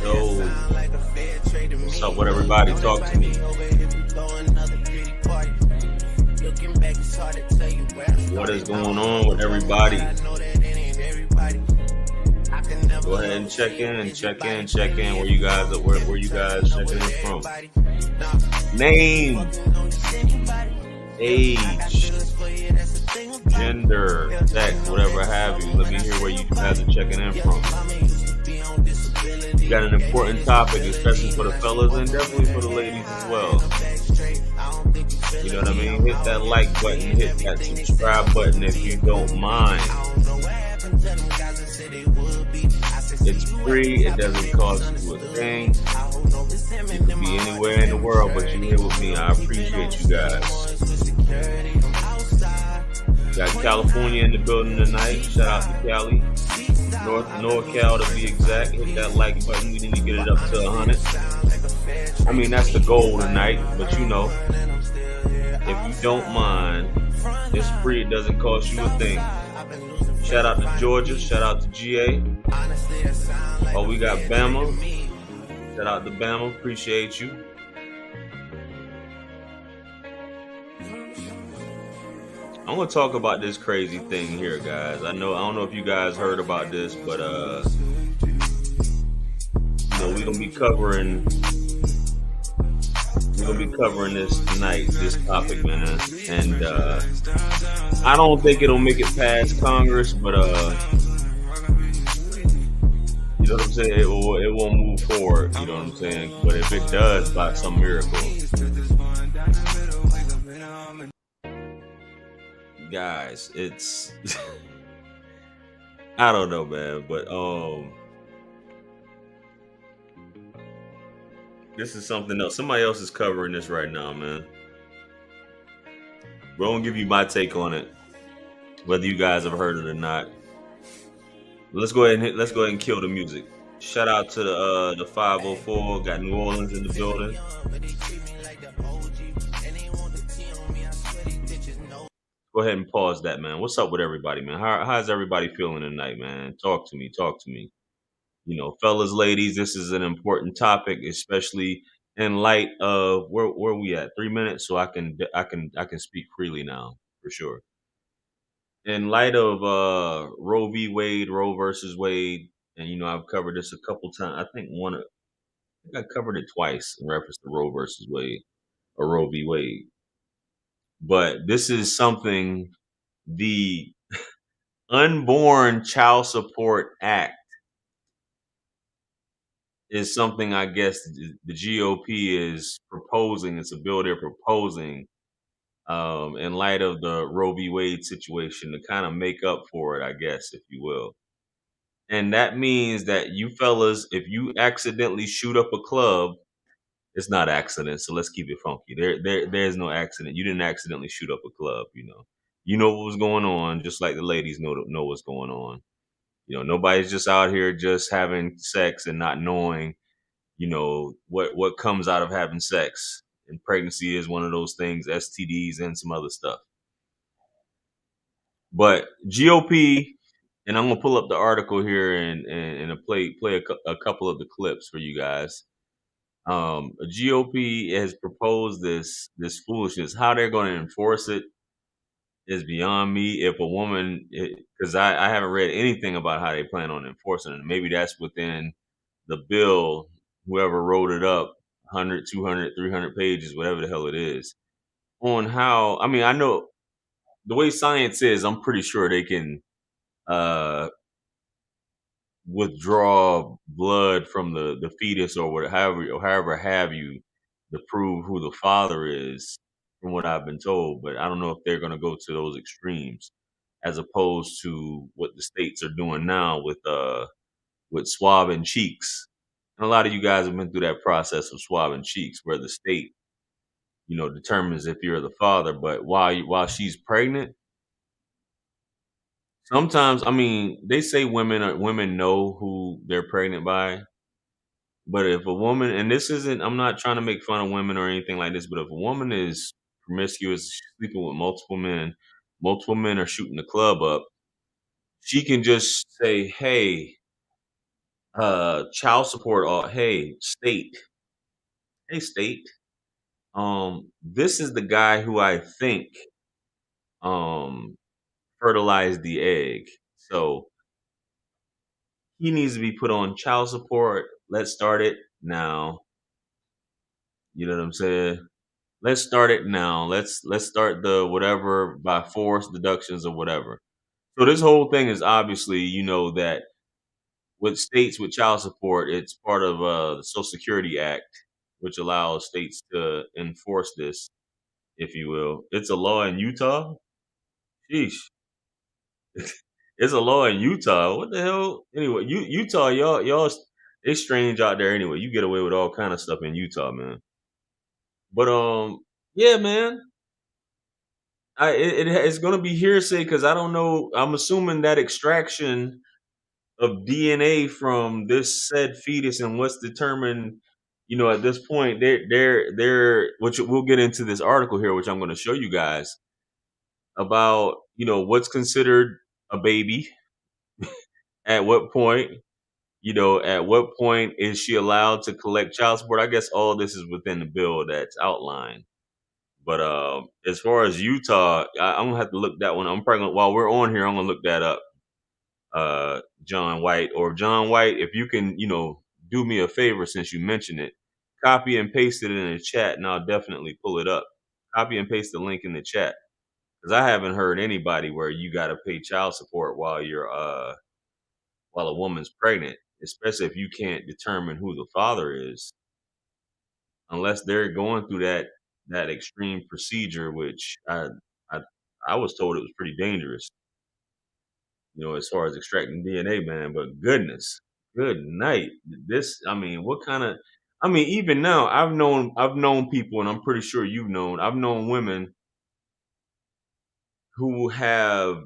Yo, what's up with everybody? Talk to me. What is going on with everybody? Go ahead and check in. Where you guys are? Where you guys checking in from? Name, age, gender, sex, whatever have you. Let me hear where you guys are checking in from. You got an important topic, especially for the fellas and definitely for the ladies as well. You know what I mean? Hit that like button, hit that subscribe button if you don't mind. It's free, it doesn't cost you a thing. You could be anywhere in the world, but you're here with me. I appreciate you guys. Got California in the building tonight. Shout out to Cali. NorCal to be exact. Hit that like button. We need to get it up to 100. I mean, that's the goal tonight, but you know, if you don't mind, it's free. It doesn't cost you a thing. Shout out to Georgia. Shout out to GA. Oh, we got Bama. Shout out to Bama. Appreciate you. I'm gonna talk about this crazy thing here, guys. I don't know if you guys heard about this, but we're gonna be covering this tonight, this topic, man. And I don't think it'll make it past Congress, but you know what I'm saying? It won't move forward. You know what I'm saying? But if it does, by some miracle. Guys, it's I don't know, man, but this is something else. Somebody else is covering this right now, man. We're gonna give you my take on it, whether you guys have heard it or not. Let's go ahead and kill the music. Shout out to the 504. Got New Orleans in the building. Go ahead and pause that, man. What's up with everybody, man? How's everybody feeling tonight, man? Talk to me. You know, fellas, ladies, this is an important topic, especially in light of where we at. 3 minutes, so I can speak freely now, for sure. In light of Roe v. Wade, Roe versus Wade, and you know, I've covered this a couple times. I think I covered it twice in reference to Roe versus Wade or Roe v. Wade. But this is something, the Unborn Child Support Act is something I guess the GOP is proposing. It's a bill they're proposing in light of the Roe v. Wade situation to kind of make up for it, I guess, if you will. And that means that you fellas, if you accidentally shoot up a club, it's not accident, so let's keep it funky. There's no accident. You didn't accidentally shoot up a club, you know. You know what was going on, just like the ladies know what's going on. You know, nobody's just out here just having sex and not knowing, you know, what comes out of having sex. And pregnancy is one of those things, STDs and some other stuff. But GOP, and I'm gonna pull up the article here and play a couple of the clips for you guys. GOP has proposed this foolishness. How they're going to enforce it is beyond me. If a woman, because I haven't read anything about how they plan on enforcing it. Maybe that's within the bill, whoever wrote it up, 100, 200, 300 pages, whatever the hell it is, on how, I mean, I know the way science is, I'm pretty sure they can withdraw blood from the fetus or whatever, however have you, to prove who the father is, from what I've been told. But I don't know if they're going to go to those extremes, as opposed to what the states are doing now with swabbing cheeks. And a lot of you guys have been through that process of swabbing cheeks, where the state, you know, determines if you're the father. But while she's pregnant, sometimes, I mean, they say women know who they're pregnant by. But if a woman, and this isn't, I'm not trying to make fun of women or anything like this, but if a woman is promiscuous, sleeping with multiple men are shooting the club up, she can just say, hey, child support. Hey, state. Hey, state. This is the guy who I think um fertilized the egg. So he needs to be put on child support. Let's start it now. You know what I'm saying? Let's start it now. Let's start the whatever by force deductions or whatever. So this whole thing is obviously, that with states with child support, it's part of the Social Security Act, which allows states to enforce this, if you will. It's a law in Utah. Sheesh. It's a law in Utah. What the hell? Anyway, Utah, y'all, it's strange out there. Anyway, you get away with all kind of stuff in Utah, man. But yeah, man. It's gonna be hearsay because I don't know. I'm assuming that extraction of DNA from this said fetus and what's determined, at this point, they're which we'll get into this article here, which I'm going to show you guys about, what's considered a baby, at what point, at what point is she allowed to collect child support? I guess all this is within the bill that's outlined. But as far as Utah, I'm gonna have to look that one. I'm probably while we're on here, I'm gonna look that up. John White, or John White, if you can, do me a favor since you mentioned it, copy and paste it in the chat, and I'll definitely pull it up. Copy and paste the link in the chat because I haven't heard anybody where you got to pay child support while a woman's pregnant, especially if you can't determine who the father is, unless they're going through that extreme procedure, which I I was told it was pretty dangerous, as far as extracting DNA, man. But goodness, good night. I mean, what kind of? I mean, even now, I've known people, and I'm pretty sure I've known women who have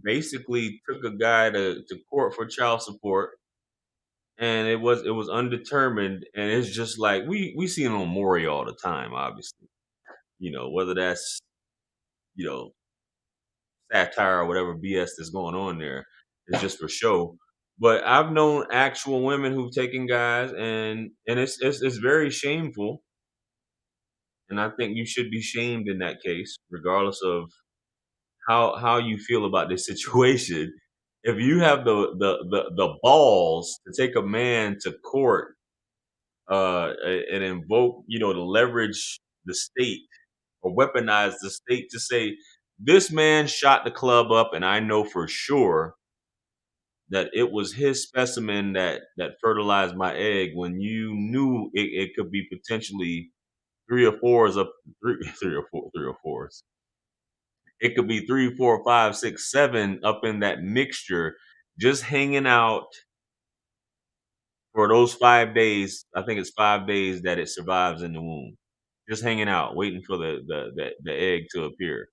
basically took a guy to court for child support, and it was undetermined, and it's just like we see it on Maury all the time, obviously. Whether that's you know satire or whatever BS that's going on there is just for show. But I've known actual women who've taken guys, and it's very shameful. And I think you should be shamed in that case, regardless of how you feel about this situation. If you have the balls to take a man to court, and invoke, to leverage the state or weaponize the state to say this man shot the club up, and I know for sure that it was his specimen that fertilized my egg, when you knew it could be potentially three or fours up three or fours. It could be three, four, five, six, seven up in that mixture, just hanging out for those 5 days. I think it's 5 days that it survives in the womb, just hanging out, waiting for the egg to appear,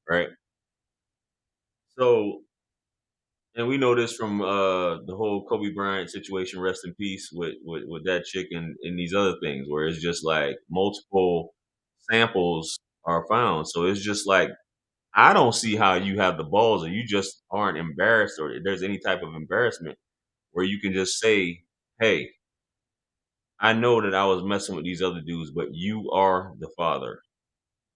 right? So, and we know this from the whole Kobe Bryant situation, rest in peace, with that chick, and these other things, where it's just like multiple samples are found. So it's just like, I don't see how you have the balls, or you just aren't embarrassed, or there's any type of embarrassment where you can just say, "Hey, I know that I was messing with these other dudes, but you are the father."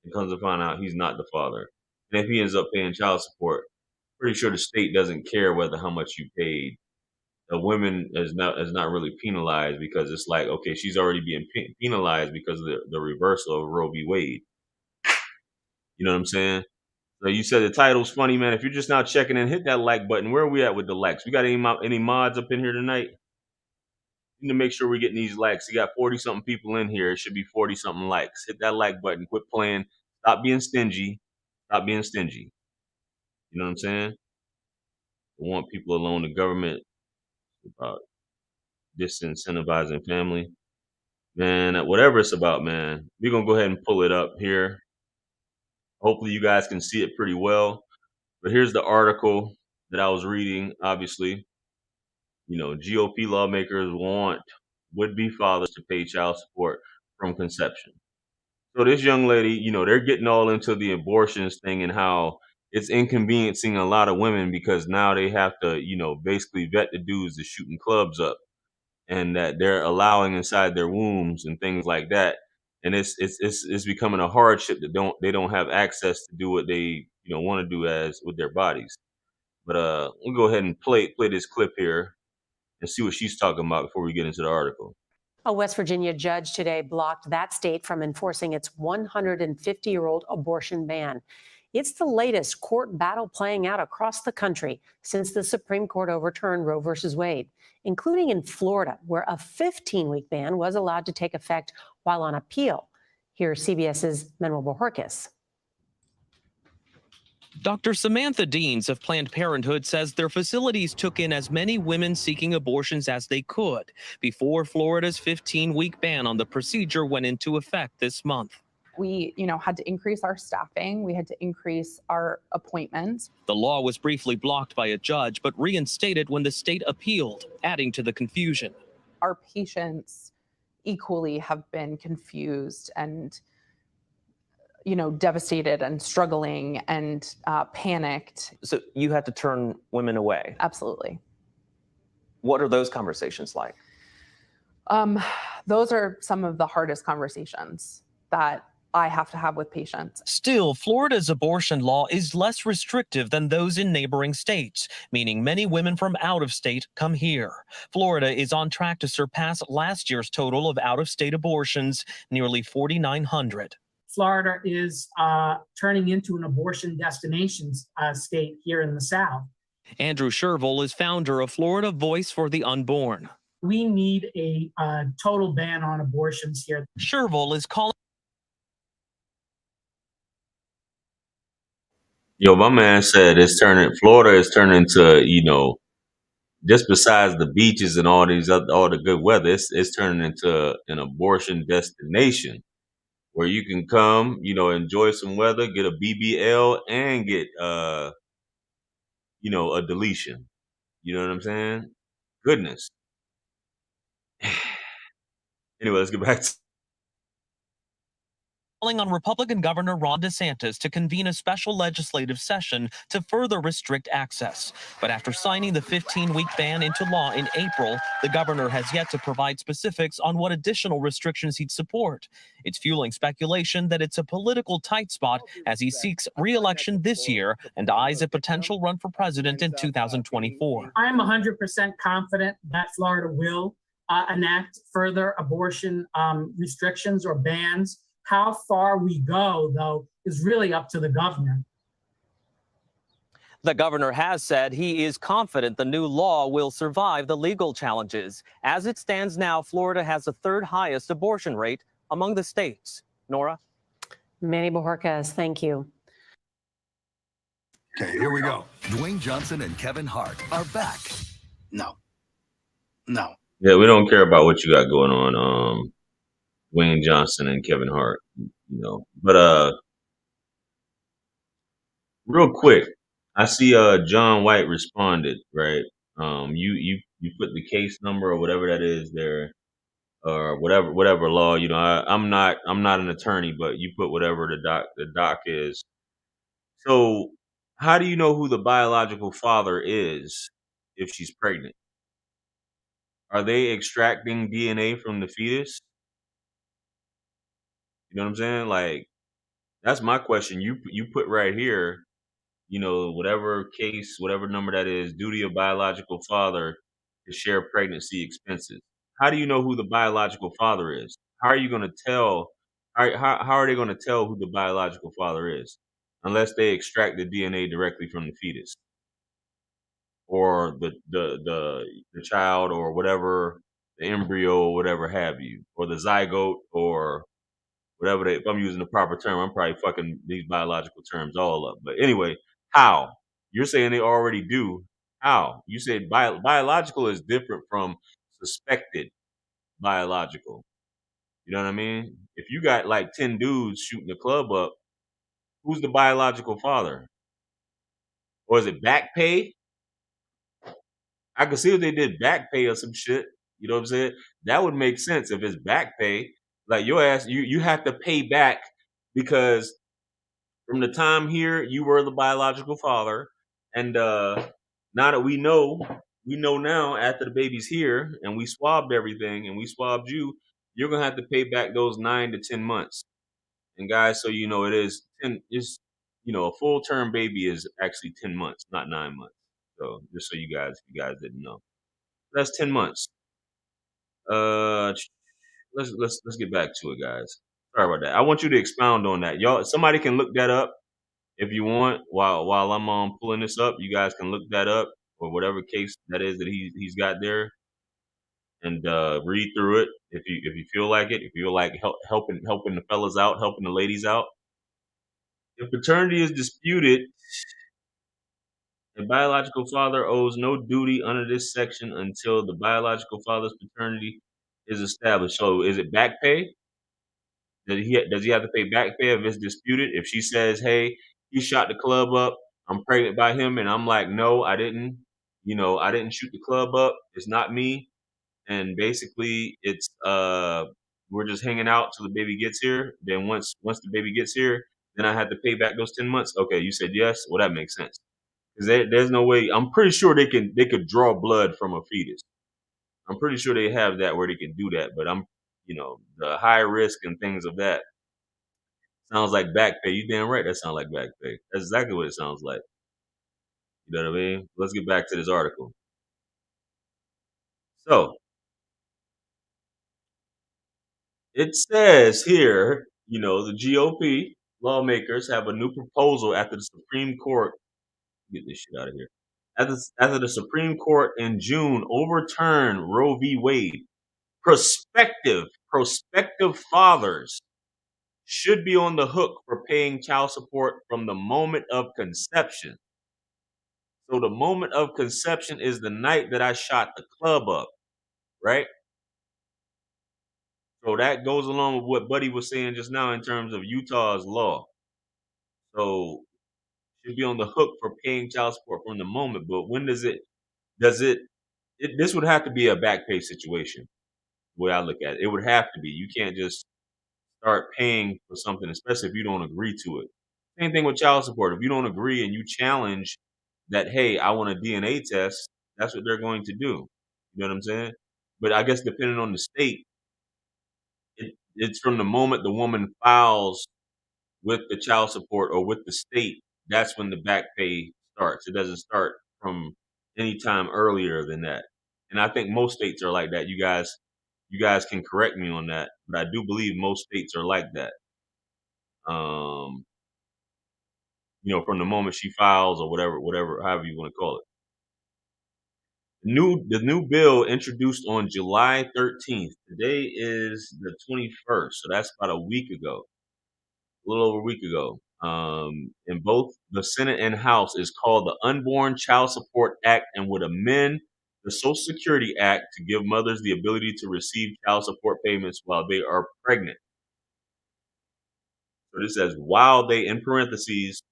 And comes to find out he's not the father. And if he ends up paying child support, pretty sure the state doesn't care whether how much you paid. The women is not really penalized, because it's like, okay, she's already being penalized because of the reversal of Roe v. Wade. You know what I'm saying? So you said the title's funny, man. If you're just now checking in, hit that like button. Where are we at with the likes? We got any mods up in here tonight? We need to make sure we're getting these likes. You got 40 something people in here. It should be 40 something likes. Hit that like button. Quit playing. Stop being stingy. Stop being stingy. You know what I'm saying? We want people alone. The government about disincentivizing family. Man, whatever it's about, man. We're gonna go ahead and pull it up here. Hopefully you guys can see it pretty well. But here's the article that I was reading, obviously. GOP lawmakers want would-be fathers to pay child support from conception. So this young lady, they're getting all into the abortions thing, and how it's inconveniencing a lot of women, because now they have to, basically vet the dudes that's shooting clubs up. and that they're allowing inside their wombs and things like that. And it's becoming a hardship that they don't have access to do what they want to do as with their bodies. But we'll go ahead and play this clip here and see what she's talking about before we get into the article. A West Virginia judge today blocked that state from enforcing its 150-year-old abortion ban. It's the latest court battle playing out across the country since the Supreme Court overturned Roe v. Wade, including in Florida, where a 15-week ban was allowed to take effect while on appeal. Here's CBS's Manuel Bojorquez. Dr. Samantha Deans of Planned Parenthood says their facilities took in as many women seeking abortions as they could before Florida's 15-week ban on the procedure went into effect this month. We, had to increase our staffing. We had to increase our appointments. The law was briefly blocked by a judge, but reinstated when the state appealed, adding to the confusion. Our patients equally have been confused and devastated and struggling and panicked. So you had to turn women away? Absolutely. What are those conversations like? Those are some of the hardest conversations that I have to have with patients. Still, Florida's abortion law is less restrictive than those in neighboring states, meaning many women from out of state come here. Florida is on track to surpass last year's total of out-of-state abortions, nearly 4,900. Florida is turning into an abortion destination state here in the South. Andrew Sherville is founder of Florida Voice for the Unborn. We need a total ban on abortions here. Sherville is calling. Yo, my man said Florida is turning into, just besides the beaches and all the good weather, it's turning into an abortion destination where you can come, enjoy some weather, get a BBL, and get a deletion. You know what I'm saying? Goodness. Anyway, let's get back to Calling on Republican Governor Ron DeSantis to convene a special legislative session to further restrict access. But after signing the 15-week ban into law in April, the governor has yet to provide specifics on what additional restrictions he'd support. It's fueling speculation that it's a political tight spot as he seeks re-election this year and eyes a potential run for president in 2024. I'm 100% confident that Florida will enact further abortion restrictions or bans. How far we go, though, is really up to the governor. The governor has said he is confident the new law will survive the legal challenges. As it stands now, Florida has the third highest abortion rate among the states. Nora? Manny Bojorquez, thank you. Okay, here we go. Dwayne Johnson and Kevin Hart are back. No. Yeah, we don't care about what you got going on, Dwayne Johnson and Kevin Hart, But real quick, I see John White responded, right? You put the case number or whatever that is there, or whatever law. I'm not an attorney, but you put whatever the doc is. So how do you know who the biological father is if she's pregnant? Are they extracting DNA from the fetus? You know what I'm saying? Like, that's my question. You put right here, whatever case, whatever number that is, duty of biological father to share pregnancy expenses. How do you know who the biological father is? How are you going to tell? How are they going to tell who the biological father is unless they extract the DNA directly from the fetus or the child or whatever, the embryo or whatever have you, or the zygote or whatever if I'm using the proper term, I'm probably fucking these biological terms all up. But anyway, how? You're saying they already do. How? You said biological is different from suspected biological. You know what I mean? If you got like 10 dudes shooting the club up, who's the biological father? Or is it back pay? I could see if they did back pay or some shit. You know what I'm saying? That would make sense if it's back pay. Like your ass, you have to pay back because from the time here you were the biological father, and now that we know we know now after the baby's here and we swabbed everything and we swabbed you, you're gonna have to pay back those 9 to 10 months. And guys, so you know, it is 10. Is a full term baby is actually 10 months, not 9 months. So just so you guys didn't know, that's 10 months. Uh, let's get back to it, guys. Sorry about that. I want you to expound on that, y'all. Somebody can look that up if you want. While I'm pulling this up, you guys can look that up or whatever case that is that he's got there, and read through it if you feel like it. If you feel like helping the fellas out, helping the ladies out. If paternity is disputed, a biological father owes no duty under this section until the biological father's paternity is established. So, is it back pay? Does he have to pay back pay if it's disputed? If she says, "Hey, he shot the club up. I'm pregnant by him," and I'm like, "No, I didn't. I didn't shoot the club up. It's not me." And basically, it's we're just hanging out till the baby gets here. Then once the baby gets here, then I had to pay back those 10 months. Okay, you said yes. Well, that makes sense because there's no way. I'm pretty sure they could draw blood from a fetus. I'm pretty sure they have that where they can do that. But the high risk and things of that. Sounds like back pay. You damn right that sounds like back pay. That's exactly what it sounds like. You know what I mean? Let's get back to this article. So it says here, the GOP lawmakers have a new proposal after the Supreme Court. Get this shit out of here. After the Supreme Court in June overturned Roe v. Wade, prospective fathers should be on the hook for paying child support from the moment of conception. So the moment of conception is the night that I shot the club up, right? So that goes along with what Buddy was saying just now in terms of Utah's law. So should be on the hook for paying child support from the moment. But when this would have to be a back pay situation, the way I look at it. It would have to be. You can't just start paying for something, especially if you don't agree to it. Same thing with child support. If you don't agree and you challenge that, hey, I want a DNA test, that's what they're going to do. You know what I'm saying? But I guess depending on the state, it's from the moment the woman files with the child support or with the state, that's when the back pay starts. It doesn't start from any time earlier than that. And I think most states are like that. You guys can correct me on that, but I do believe most states are like that. Um, from the moment she files or whatever, however you want to call it. The new bill introduced on July 13th. Today is the 21st, so that's about a week ago, a little over a week ago. In both the Senate and House is called the Unborn Child Support Act and would amend the Social Security Act to give mothers the ability to receive child support payments while they are pregnant. So this says in parentheses,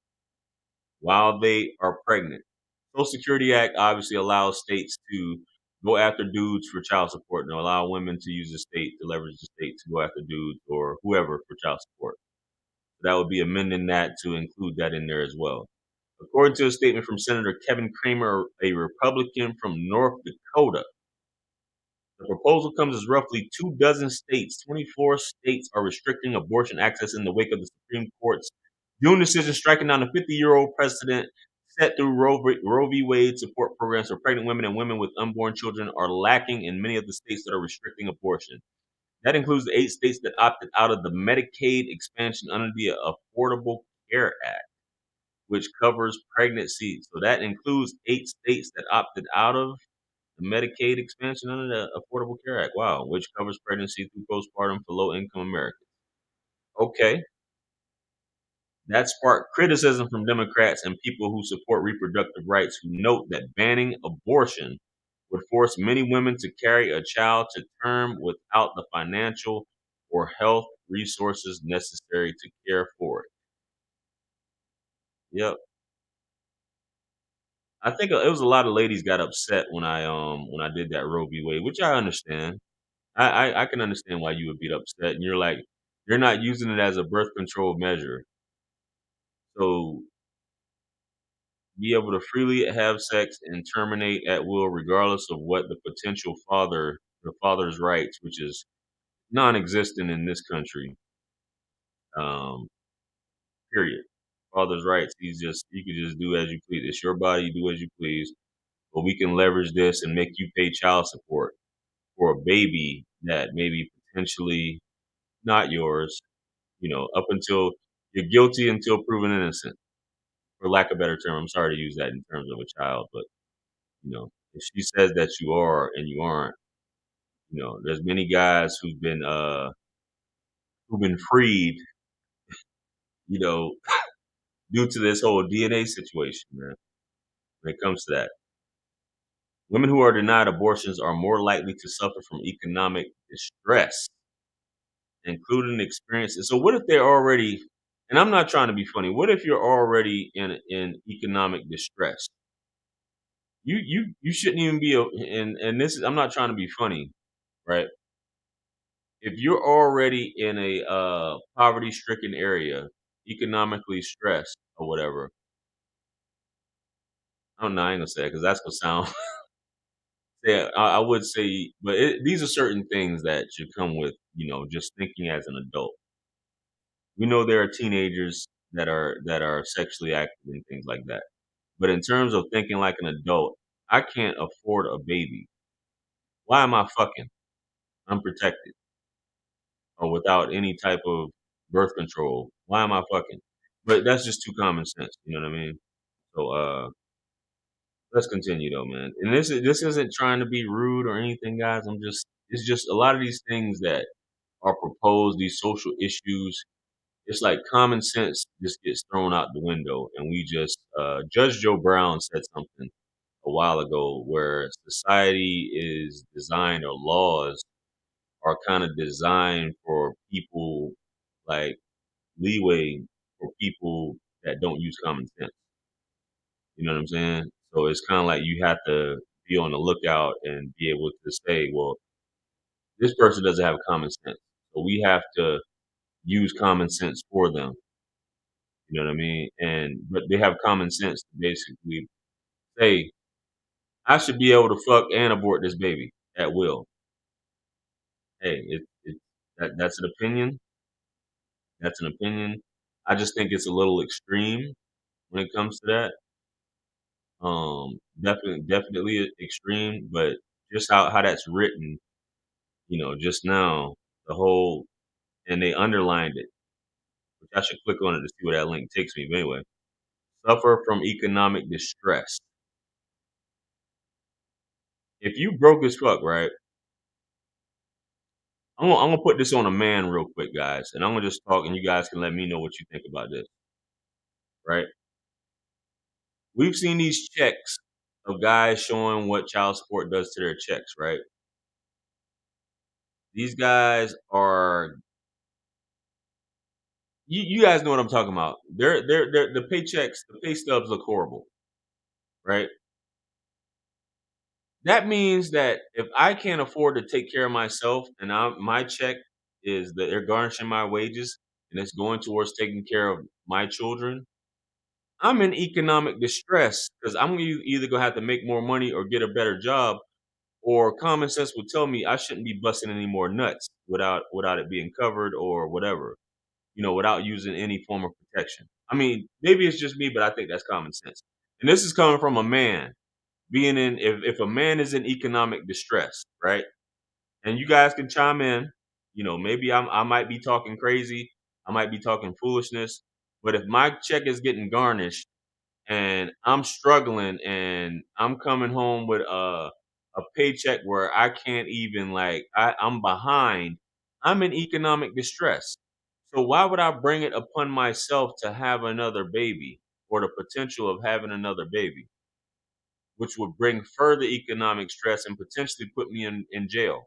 while they are pregnant. Social Security Act obviously allows states to go after dudes for child support and allow women to use the state to leverage the state to go after dudes or whoever for child support. That would be amending that to include that in there as well. According to a statement from Senator Kevin Cramer, a Republican from North Dakota, the proposal comes as roughly 24 states are restricting abortion access in the wake of the Supreme Court's June decision striking down the 50-year-old precedent set through Roe v. Wade. Support programs for pregnant women and women with unborn children are lacking in many of the states that are restricting abortion. That includes the 8 states that opted out of the Medicaid expansion under the Affordable Care Act, which covers pregnancy. So that includes 8 states that opted out of the Medicaid expansion under the Affordable Care Act. Wow, which covers pregnancy through postpartum for low-income Americans. Okay. That sparked criticism from Democrats and people who support reproductive rights who note that banning abortion would force many women to carry a child to term without the financial or health resources necessary to care for it. Yep. I think it was a lot of ladies got upset when I did that Roe v. Wade, which I understand. I can understand why you would be upset, and you're like, you're not using it as a birth control measure. So be able to freely have sex and terminate at will, regardless of what the potential the father's rights, which is non-existent in this country. Um, period. Father's rights. You can just do as you please. It's your body. You do as you please. But we can leverage this and make you pay child support for a baby that maybe potentially not yours. Up until you're guilty until proven innocent, for lack of a better term. I'm sorry to use that in terms of a child, but if she says that you are and you aren't, there's many guys who've been freed, you know, due to this whole DNA situation, man. When it comes to that, women who are denied abortions are more likely to suffer from economic distress, including experiences. So, what if they're already? And I'm not trying to be funny. What if you're already in economic distress? You shouldn't even be. And this is, I'm not trying to be funny, right? If you're already in a poverty-stricken area, economically stressed or whatever, I don't know. I ain't gonna say it because that's gonna sound. Yeah, I would say, but these are certain things that should come with just thinking as an adult. We know there are teenagers that are sexually active and things like that, but in terms of thinking like an adult, I can't afford a baby. Why am I fucking unprotected or without any type of birth control? Why am I fucking? But that's just too common sense. You know what I mean? So let's continue though, man. And this isn't trying to be rude or anything, guys. It's just a lot of these things that are proposed, these social issues. It's like common sense just gets thrown out the window, and we just Judge Joe Brown said something a while ago where society is designed, or laws are kind of designed for people, like leeway for people that don't use common sense. You know what I'm saying? So it's kind of like you have to be on the lookout and be able to say, well, this person doesn't have common sense. So we have to use common sense for them. You know what I mean? But they have common sense to basically say, I should be able to fuck and abort this baby at will. Hey, that's an opinion. That's an opinion. I just think it's a little extreme when it comes to that. Definitely extreme, but just how that's written, just now, the whole, and they underlined it, which I should click on it to see where that link takes me. But anyway, suffer from economic distress. If you broke as fuck, right? I'm gonna put this on a man real quick, guys, and I'm gonna just talk, and you guys can let me know what you think about this, right? We've seen these checks of guys showing what child support does to their checks, right? These guys are, you guys know what I'm talking about. They're the paychecks, the pay stubs look horrible, right? That means that if I can't afford to take care of myself, and my check is that they're garnishing my wages and it's going towards taking care of my children, I'm in economic distress because I'm either gonna have to make more money or get a better job, or common sense would tell me I shouldn't be busting any more nuts without it being covered or whatever, without using any form of protection. I mean, maybe it's just me, but I think that's common sense. And this is coming from a man being in, if a man is in economic distress, right? And you guys can chime in, maybe I might be talking crazy, I might be talking foolishness, but if my check is getting garnished and I'm struggling and I'm coming home with a paycheck where I can't even, like, I'm behind, I'm in economic distress. So why would I bring it upon myself to have another baby, or the potential of having another baby, which would bring further economic stress and potentially put me in jail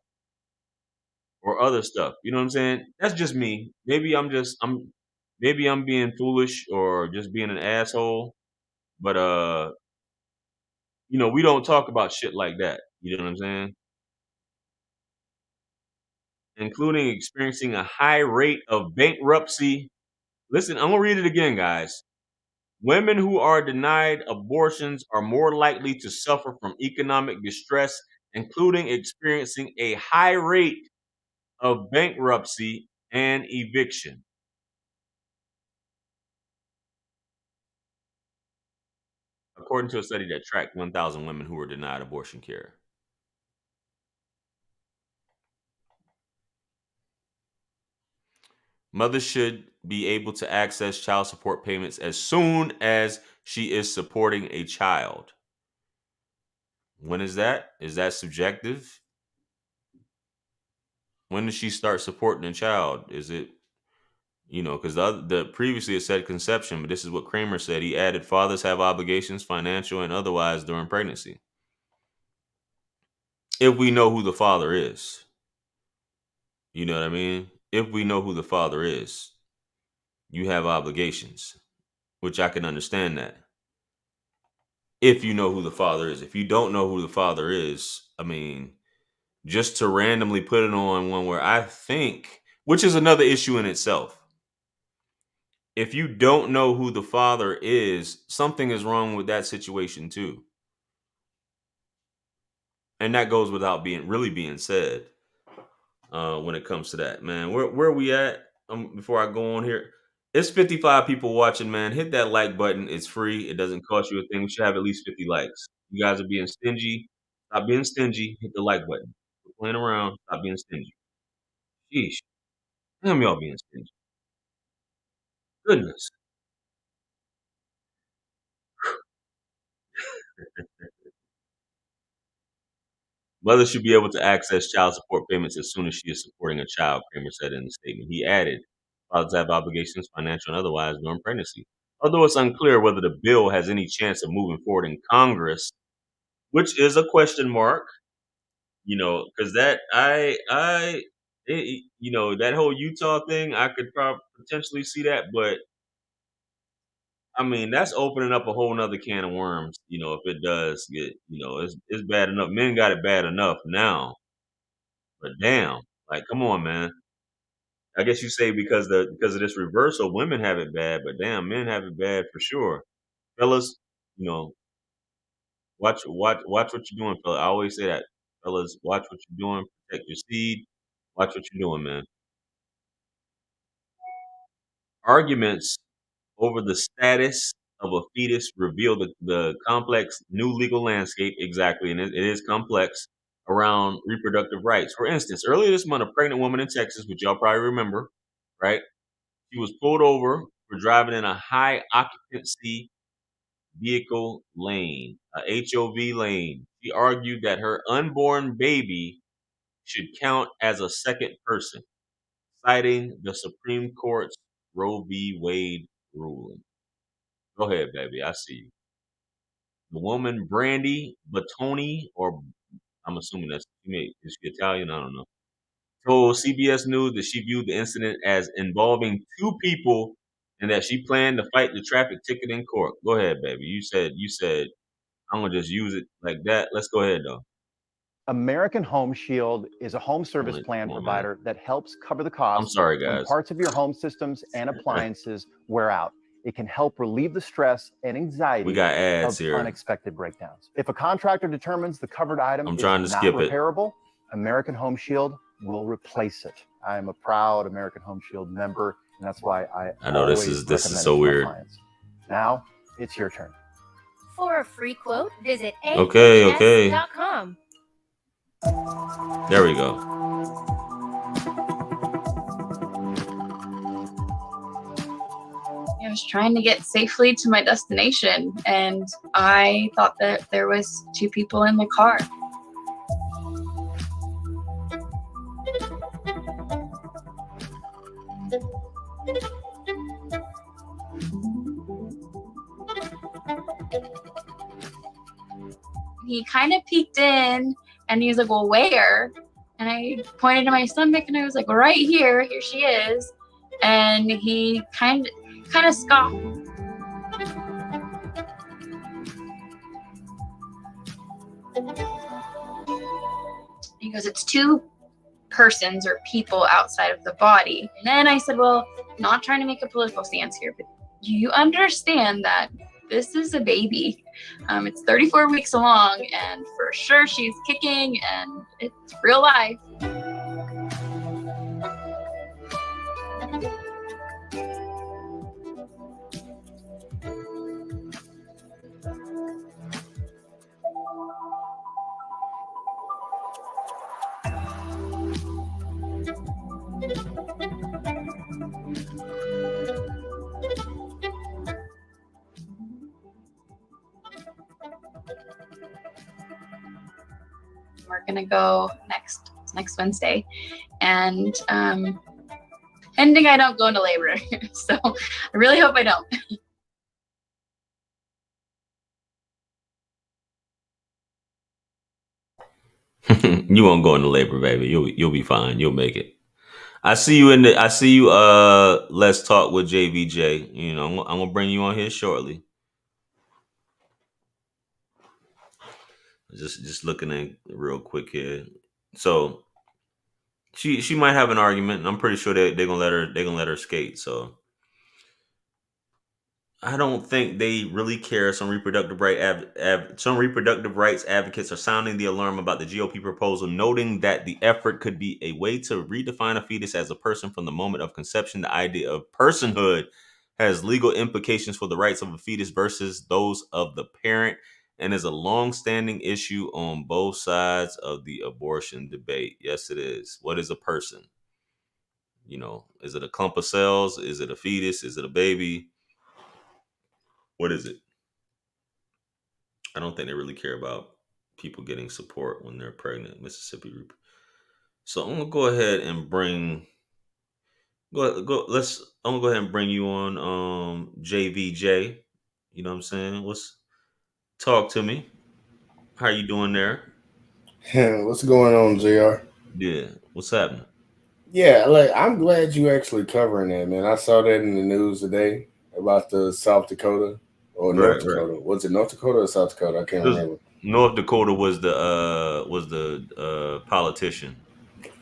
or other stuff. You know what I'm saying? That's just me. Maybe I'm being foolish or just being an asshole. But we don't talk about shit like that. You know what I'm saying? Including experiencing a high rate of bankruptcy. Listen, I'm gonna read it again, guys. Women who are denied abortions are more likely to suffer from economic distress, including experiencing a high rate of bankruptcy and eviction. According to a study that tracked 1,000 women who were denied abortion care. Mothers should be able to access child support payments as soon as she is supporting a child. When is that? Is that subjective? When does she start supporting a child? Is it, because the previously it said conception, but this is what Kramer said. He added fathers have obligations, financial and otherwise, during pregnancy. If we know who the father is, you know what I mean? If we know who the father is, you have obligations, which I can understand that. If you know who the father is. If you don't know who the father is, I mean, just to randomly put it on one where I think, which is another issue in itself. If you don't know who the father is, something is wrong with that situation too. And that goes without being said when it comes to that, man. Where we at? Before I go on here, it's 55 people watching, man. Hit that like button. It's free. It doesn't cost you a thing. We should have at least 50 likes. You guys are being stingy. Stop being stingy. Hit the like button. Quit playing around. Stop being stingy. Sheesh. Damn, y'all being stingy. Goodness. Mothers should be able to access child support payments as soon as she is supporting a child, Kramer said in the statement. He added, fathers have obligations, financial and otherwise, during pregnancy. Although it's unclear whether the bill has any chance of moving forward in Congress, which is a question mark, because that whole Utah thing, I could probably potentially see that, but I mean, that's opening up a whole nother can of worms, if it does get, it's bad enough. Men got it bad enough now. But damn, like, come on, man. I guess you say because of this reversal, women have it bad, but damn, men have it bad for sure. Fellas, you know, watch what you're doing, fella. I always say that, fellas. Watch what you're doing. Protect your seed. Watch what you're doing, man. Arguments over the status of a fetus reveal the complex new legal landscape, exactly, and it is complex, around reproductive rights. For instance, earlier this month, a pregnant woman in Texas, which y'all probably remember, right? She was pulled over for driving in a high occupancy vehicle lane, a HOV lane. She argued that her unborn baby should count as a second person, citing the Supreme Court's Roe v. Wade ruling. Go ahead, baby. I see you. The woman, Brandy Batoni, or I'm assuming is she Italian? I don't know. Told CBS News that she viewed the incident as involving two people and that she planned to fight the traffic ticket in court. Go ahead, baby. You said I'm gonna just use it like that. Let's go ahead though. American Home Shield is a home service Come plan on, provider that helps cover the I'm costs sorry, when guys. parts of your home systems and appliances wear out. It can help relieve the stress and We anxiety got ads of here. unexpected breakdowns. If a contractor determines the covered item I'm is trying to not skip it. repairable, American Home Shield will replace it. I am a proud American Home Shield member, and that's why I know this always is recommend so it to my weird. clients. Now it's your turn. For a free quote, visit Okay. ahs.com. There we go. I was trying to get safely to my destination, and I thought that there was two people in the car. He kind of peeked in, and he was like, "Well, where?" And I pointed to my stomach, and I was like, "Well, right here. Here she is." And he kind of scoffed. He goes, "It's two persons or people outside of the body." And then I said, "Well, not trying to make a political stance here, but do you understand that this is a baby? It's 34 weeks along, and for sure she's kicking, and it's real life. We're gonna go next Wednesday, and ending I don't go into labor. So I really hope I don't. You won't go into labor, baby. You'll be fine. You'll make it. I see you Let's Talk with JVJ. You know, I'm gonna bring you on here shortly. Just looking at real quick here. So she might have an argument, and I'm pretty sure they're gonna let her skate. So I don't think they really care. Some reproductive rights advocates are sounding the alarm about the GOP proposal, noting that the effort could be a way to redefine a fetus as a person from the moment of conception. The idea of personhood has legal implications for the rights of a fetus versus those of the parent, and is a long-standing issue on both sides of the abortion debate. Yes, it is. What is a person? You know, is it a clump of cells? Is it a fetus? Is it a baby? What is it? I don't think they really care about people getting support when they're pregnant. Mississippi. So I'm gonna go ahead and bring. I'm gonna go ahead and bring you on, JVJ. You know what I'm saying? Talk to me. How you doing there? What's going on, JR? Yeah. What's happening? Yeah, like I'm glad you actually covering that, man. I saw that in the news today about the South Dakota or North Dakota. Right. Was it North Dakota or South Dakota? I can't remember. North Dakota was the politician.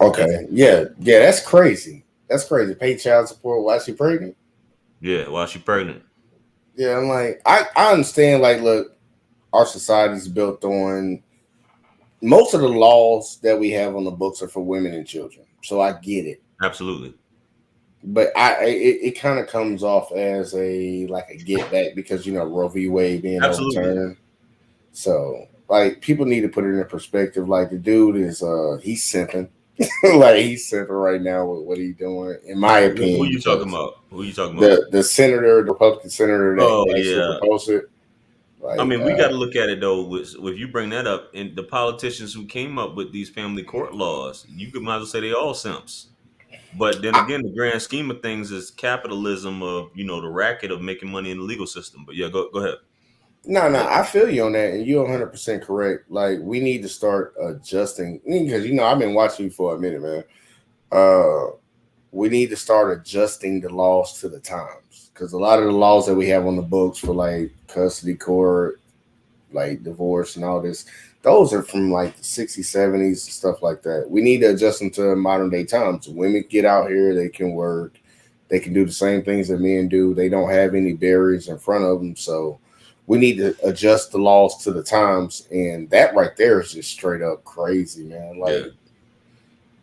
Okay. Yeah, that's crazy. That's crazy. Pay child support while she pregnant? Yeah, while she pregnant. Yeah, I'm like, I understand, like, look, our society's built on most of the laws that we have on the books are for women and children. So I get it. Absolutely. But it kind of comes off as a get back because, you know, Roe v. Wade being overturned. So like people need to put it in perspective. Like the dude is he's simping. Like he's simping right now with what he's doing, in my opinion. Who are you talking about? The senator, the Republican senator that actually proposed it. Like, I mean, we got to look at it though. If you bring that up, and the politicians who came up with these family court laws, you could might as well say they all simps. But then again, the grand scheme of things is capitalism of, you know, the racket of making money in the legal system. But yeah, go ahead. No, I feel you on that, and you're 100% correct. Like we need to start adjusting because, you know, I've been watching you for a minute, man. We need to start adjusting the laws to the times because a lot of the laws that we have on the books for like custody court, like divorce and all this, those are from like the 60s, 70s, stuff like that. We need to adjust them to modern day times. Women get out here, they can work, they can do the same things that men do. They don't have any barriers in front of them. So we need to adjust the laws to the times. And that right there is just straight up crazy, man. Like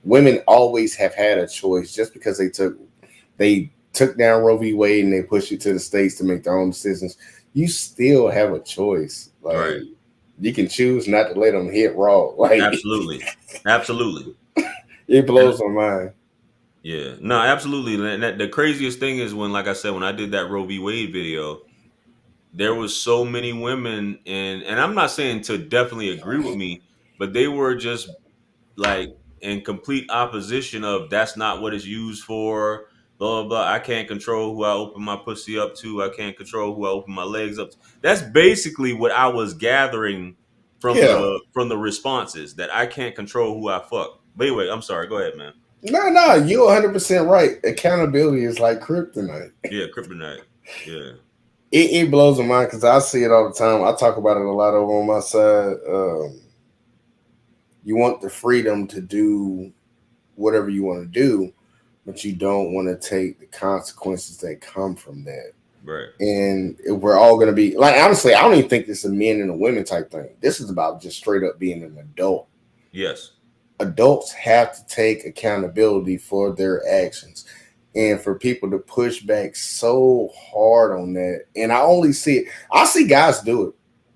women always have had a choice just because they took down Roe v. Wade and they pushed it to the states to make their own decisions. You still have a choice. Like you can choose not to let them hit raw. Like absolutely. It blows my mind. Yeah, no, absolutely. And the craziest thing is when, like I said, when I did that Roe v. Wade video, there was so many women, and I'm not saying to definitely agree with me, but they were just like in complete opposition of that's not what it's used for. Blah, blah, blah. I can't control who I open my pussy up to. I can't control who I open my legs up to. That's basically what I was gathering from the responses, that I can't control who I fuck. But anyway, I'm sorry. Go ahead, man. No, you're 100% right. Accountability is like kryptonite. Yeah, kryptonite. Yeah. It blows my mind because I see it all the time. I talk about it a lot over on my side. You want the freedom to do whatever you want to do, but you don't want to take the consequences that come from that. Right. And we're all going to be like, honestly, I don't even think this is a men and a women type thing. This is about just straight up being an adult. Yes. Adults have to take accountability for their actions, and for people to push back so hard on that. And I see guys do it.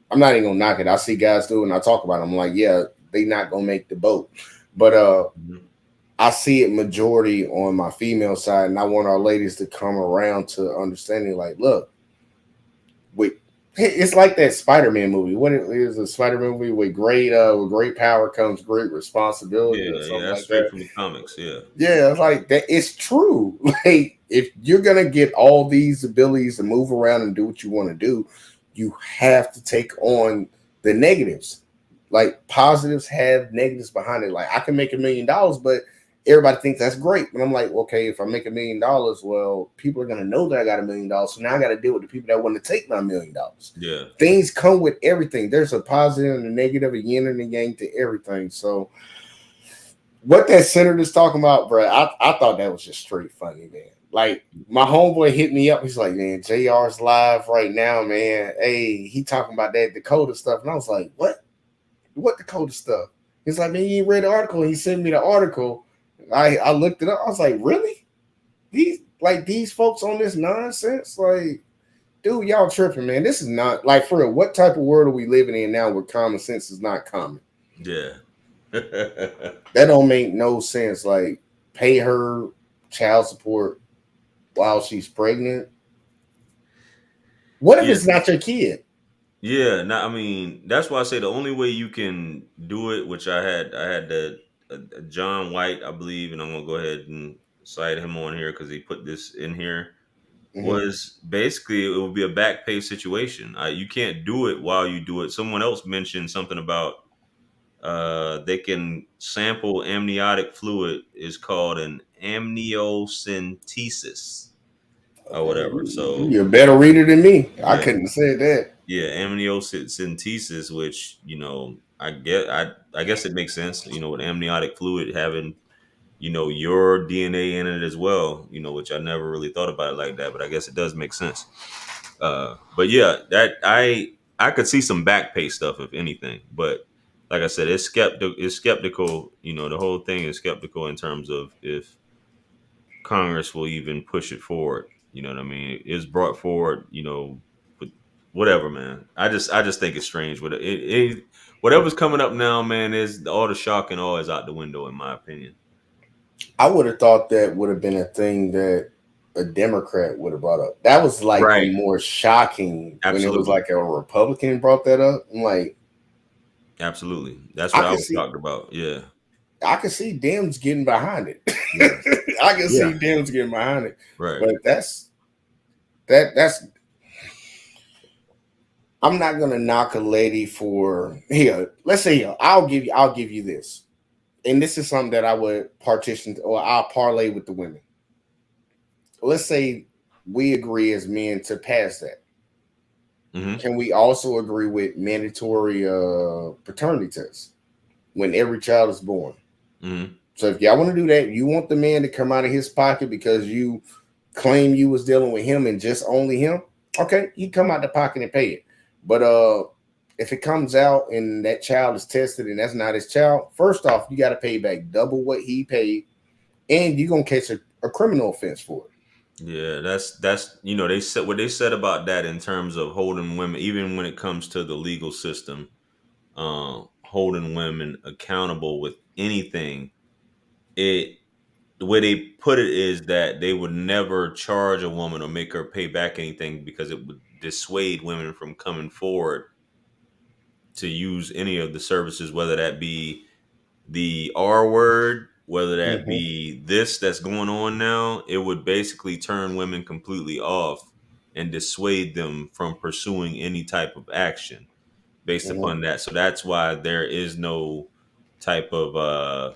I'm not even gonna knock it. I see guys do it and I talk about it. I'm like, yeah, they not gonna make the boat. But I see it majority on my female side, and I want our ladies to come around to understanding, like, look, it's like that Spider-Man movie. What it is, a Spider-Man movie with great power comes great responsibility, or something that's like straight that. from the comics. Yeah. Yeah, it's like that. It's true. Like, if you're gonna get all these abilities to move around and do what you want to do, you have to take on the negatives. Like, positives have negatives behind it. Like, I can make $1 million, but everybody thinks that's great. But I'm like, okay, if I make $1 million, well, people are gonna know that I got $1 million. So now I got to deal with the people that want to take my $1 million. Yeah. Things come with everything. There's a positive and a negative, a yin and a yang to everything. So what that senator is talking about, bro, I thought that was just straight funny, man. Like, my homeboy hit me up. He's like, man, JR's live right now, man. Hey, he talking about that Dakota stuff. And I was like, what? What Dakota stuff? He's like, man, you ain't read the article. And he sent me the article. I looked it up. I was like, really? These folks on this nonsense? Like, dude, y'all tripping, man. This is not, like, for real, what type of world are we living in now where common sense is not common? Yeah. That don't make no sense. Like, pay her child support while she's pregnant. What if it's not your kid? Yeah, I mean, that's why I say the only way you can do it, which I had the John White, I believe, and I'm gonna go ahead and cite him on here because he put this in here. Was basically it would be a back pay situation. You can't do it while you do it. Someone else mentioned something about they can sample amniotic fluid, is called an amniocentesis or whatever. So You're a better reader than me. yeah. I couldn't have said that. Yeah, amniocentesis, which, you know, I guess it makes sense, you know, with amniotic fluid having, you know, your DNA in it as well, you know, which I never really thought about it like that, but I guess it does make sense. But yeah, that I could see some back pay stuff if anything, but like I said, it's skeptical, you know, the whole thing is skeptical in terms of if Congress will even push it forward. You know what I mean? It's brought forward, you know, but whatever, man. I just think it's strange. But whatever's coming up now, man, is all the shock and awe is out the window, in my opinion. I would have thought that would have been a thing that a Democrat would have brought up. That was like the more shocking when it was like a Republican brought that up. I'm like, absolutely, that's what I was talking about. Yeah, I can see Dems getting behind it. I can see Dems getting behind it. Right. But that's I'm not gonna knock a lady for here. Let's say I'll give you this. And this is something that I would partition or I'll parlay with the women. Let's say we agree as men to pass that. Can we also agree with mandatory paternity tests when every child is born? So if y'all want to do that, you want the man to come out of his pocket because you claim you was dealing with him and just only him. Okay, he come out the pocket and pay it. But if it comes out and that child is tested and that's not his child, first off, you got to pay back double what he paid, and you're gonna catch a criminal offense for it. Yeah, that's you know, they said what they said about that in terms of holding women, even when it comes to the legal system, holding women accountable with anything. The way they put it is that they would never charge a woman or make her pay back anything because it would dissuade women from coming forward to use any of the services, whether that be the R word, whether that be this that's going on now. It would basically turn women completely off and dissuade them from pursuing any type of action based upon that. So that's why there is no type of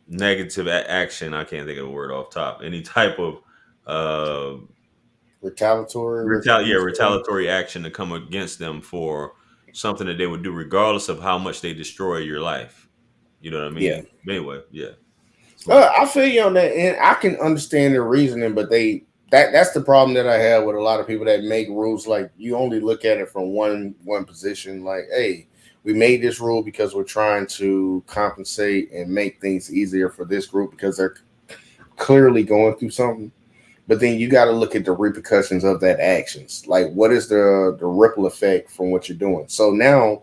negative action. I can't think of a word off top. Any type of retaliatory action to come against them for something that they would do regardless of how much they destroy your life. You know what I mean? Yeah. Anyway, yeah. I feel you on that, and I can understand the reasoning, but they that's the problem that I have with a lot of people that make rules. Like, you only look at it from one position. Like, hey, we made this rule because we're trying to compensate and make things easier for this group because they're clearly going through something. But then you got to look at the repercussions of that actions. Like, what is the ripple effect from what you're doing? So now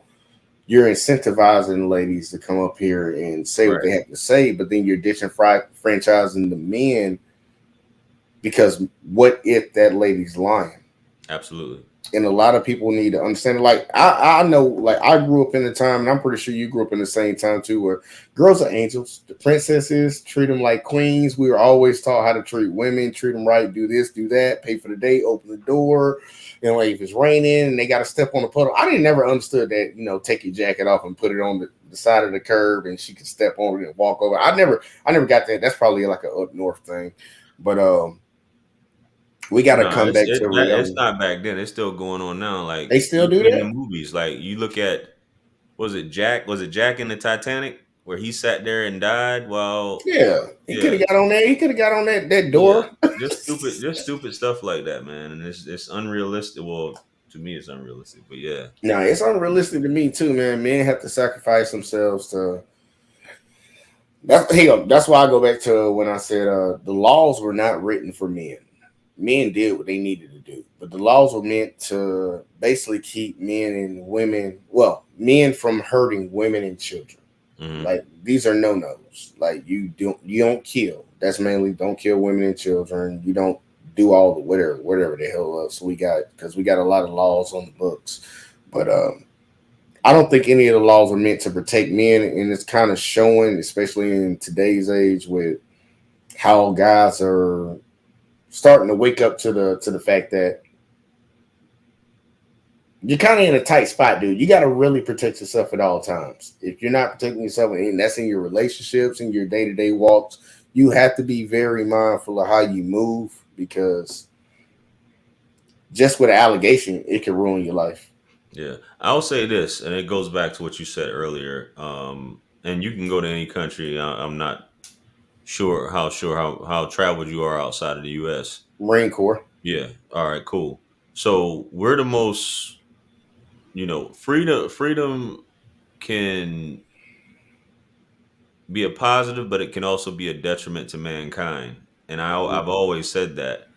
you're incentivizing ladies to come up here and say what they have to say, but then you're disenfranchising the men because what if that lady's lying? Absolutely. And a lot of people need to understand. Like, I know, like, I grew up in the time, and I'm pretty sure you grew up in the same time too, where girls are angels. The princesses, treat them like queens. We were always taught how to treat women, treat them right, do this, do that, pay for the date, open the door. You know, like if it's raining and they got to step on the puddle. I didn't never understood that, you know, take your jacket off and put it on the side of the curb and she could step on it and walk over. I never got that. That's probably like an up north thing. But we got to come back to reality. It's not back then. It's still going on now. Like, they still do in that the movies. Like, you look at, was it Jack in the Titanic where he sat there and died? Well, yeah, he could have got on there. He could have got on that door. Yeah. Just stupid stuff like that, man. And it's unrealistic. Well, to me, it's unrealistic. But yeah, no, it's unrealistic to me too, man. Men have to sacrifice themselves to. That's why I go back to when I said the laws were not written for men. Men did what they needed to do, but the laws were meant to basically keep men and women, men from hurting women and children. Mm-hmm. Like, these are no-nos. Like, you don't kill. That's mainly don't kill women and children. You don't do all the whatever the hell else we got, because we got a lot of laws on the books. But I don't think any of the laws are meant to protect men, and it's kind of showing, especially in today's age, with how guys are starting to wake up to the fact that you're kind of in a tight spot, dude. You got to really protect yourself at all times. If you're not protecting yourself, and that's in your relationships and your day-to-day walks, you have to be very mindful of how you move, because just with an allegation, it can ruin your life. Yeah, I'll say this, and it goes back to what you said earlier. And you can go to any country. I'm not sure how traveled you are outside of the U.S. Marine Corps. Yeah. All right. Cool. So we're the most, freedom can be a positive, but it can also be a detriment to mankind. And I've always said that,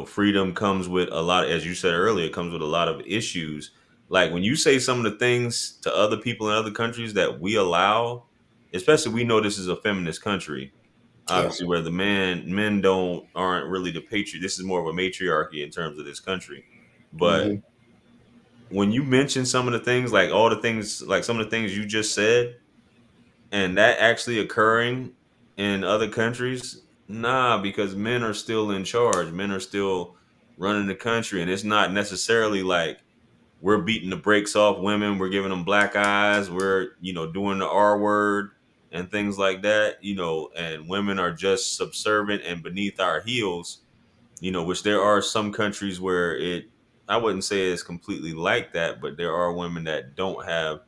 freedom comes with a lot, as you said earlier, it comes with a lot of issues. Like, when you say some of the things to other people in other countries that we allow, especially, we know this is a feminist country, obviously, where the men aren't really the patriot. This is more of a matriarchy in terms of this country. But when you mention some of the things, like all the things, like some of the things you just said, and that actually occurring in other countries, nah, because men are still in charge. Men are still running the country, and it's not necessarily like we're beating the brakes off women. We're giving them black eyes. We're, doing the R word and things like that, and women are just subservient and beneath our heels, which there are some countries where I wouldn't say it's completely like that, but there are women that don't have,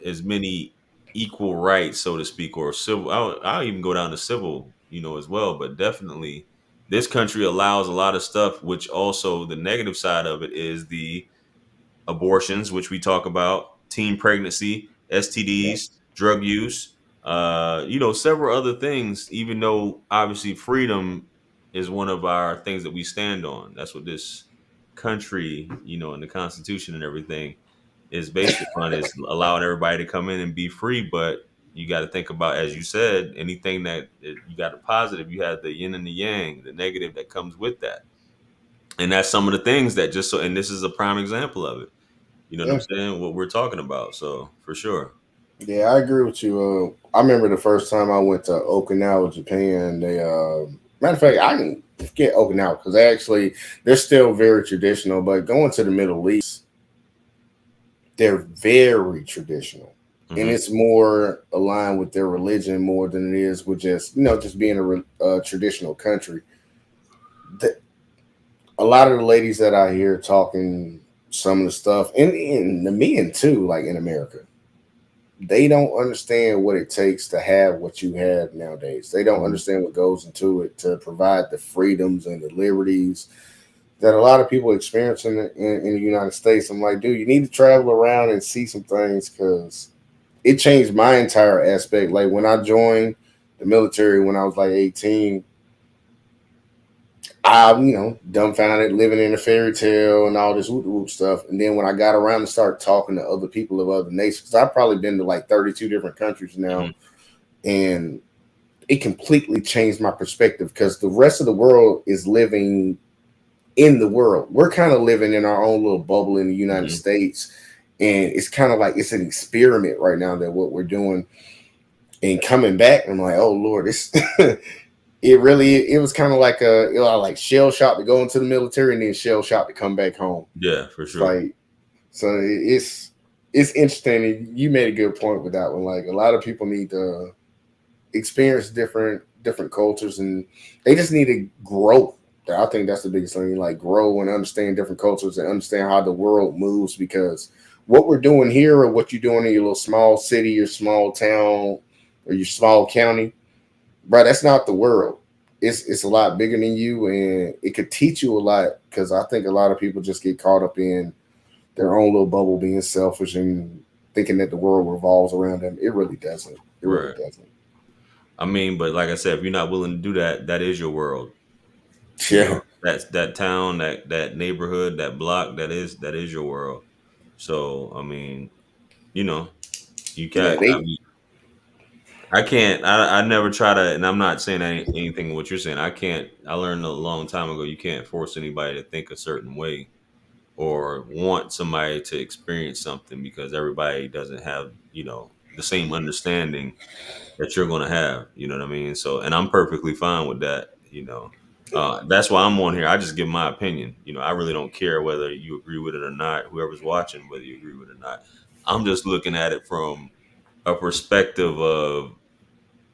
as many equal rights, so to speak, or civil. I'll even go down to civil, as well. But definitely, this country allows a lot of stuff, which also the negative side of it is the abortions, which we talk about, teen pregnancy, STDs, drug use, several other things, even though obviously freedom is one of our things that we stand on. That's what this country, and the Constitution and everything is based upon, is allowing everybody to come in and be free. But you got to think about, as you said, anything that you got a positive, you have the yin and the yang, the negative that comes with that. And that's some of the things that and this is a prime example of it. You know what I'm saying? What we're talking about. So for sure. Yeah, I agree with you. I remember the first time I went to Okinawa, Japan. They, matter of fact, I can forget Okinawa because they're still very traditional. But going to the Middle East, they're very traditional, and it's more aligned with their religion more than it is with just being a traditional country. A lot of the ladies that I hear talking some of the stuff, and the men too, like in America, they don't understand what it takes to have what you have nowadays. They don't understand what goes into it to provide the freedoms and the liberties that a lot of people experience in the United States. I'm like, dude, you need to travel around and see some things, because it changed my entire aspect. Like when I joined the military when I was like 18, I, dumbfounded, living in a fairy tale and all this whoop stuff. And then when I got around to start talking to other people of other nations, because I've probably been to like 32 different countries now, and it completely changed my perspective, because the rest of the world is living in the world. We're kind of living in our own little bubble in the United States. And it's kind of like it's an experiment right now that what we're doing. And coming back, I'm like, oh Lord, this it was kind of like like shell shock to go into the military and then shell shock to come back home. Yeah, for sure. Like, so it's interesting. And you made a good point with that one. Like, a lot of people need to experience different cultures, and they just need to grow. I think that's the biggest thing. Like, grow and understand different cultures and understand how the world moves, because what we're doing here or what you're doing in your little small city, your small town, or your small county, bro, that's not the world. It's a lot bigger than you, and it could teach you a lot, because I think a lot of people just get caught up in their own little bubble, being selfish and thinking that the world revolves around them. It really doesn't. It really doesn't. I mean, but like I said, if you're not willing to do that, that is your world. Yeah. That's that town, that neighborhood, that block, that is your world. So, I mean, you can't. I never try to, and I'm not saying anything what you're saying. I learned a long time ago, you can't force anybody to think a certain way or want somebody to experience something, because everybody doesn't have, the same understanding that you're going to have. You know what I mean? So, and I'm perfectly fine with that. That's why I'm on here. I just give my opinion. I really don't care whether you agree with it or not, whoever's watching, whether you agree with it or not. I'm just looking at it from a perspective of,